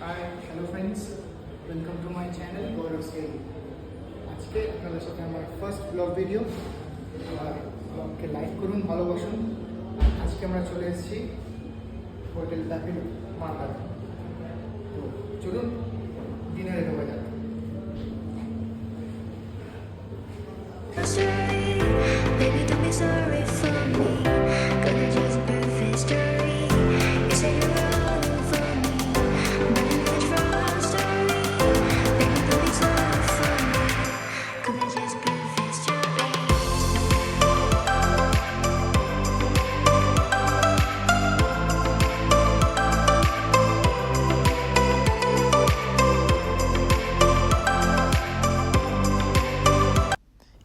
High hello friends, welcome to my channel Gaurav scale. আজকে আপনাদের সাথে আমার ফার্স্ট ব্লগ ভিডিও। আমার ব্লগকে লাইক করুন, ভালোবাসুন। আজকে আমরা চলে এসেছি হোটেল প্যাপিল মালদায়। তো চলুন ডিনারে দেওয়া যাক। Baby, don't be sorry for me. Gonna just birth history. You say you're all for me, but in this wrong story. Baby, don't be sorry for me. Gonna just birth history.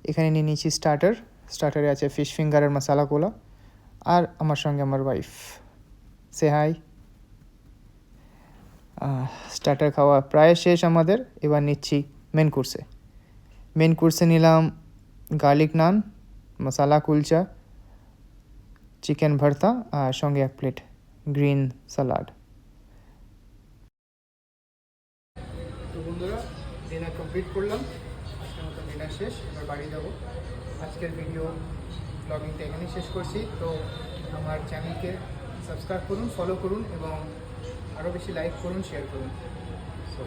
এখানে নিয়ে নিয়েছি স্টার্টারে আছে fish finger আর মশালা কোলা, আর আমার সঙ্গে আমার wife. সে high. Starter খাওয়া প্রায় শেষ আমাদের, এবার নিচ্ছি মেন কোর্সে নিলাম গার্লিক নান, মশালা কুলচা, চিকেন ভর্তা আর সঙ্গে এক প্লেট গ্রিন স্যালাড। তো বন্ধুরা, ডিনার কমপ্লিট করলাম। আজকের মতো ডিনার শেষ, এবার বাড়ি যাবো। আজকের ভিডিও ব্লগিংটা এখানেই শেষ করছি। তো আমার চ্যানেলকে সাবস্ক্রাইব করুন, ফলো করুন এবং আরও বেশি লাইক করুন, শেয়ার করুন। সো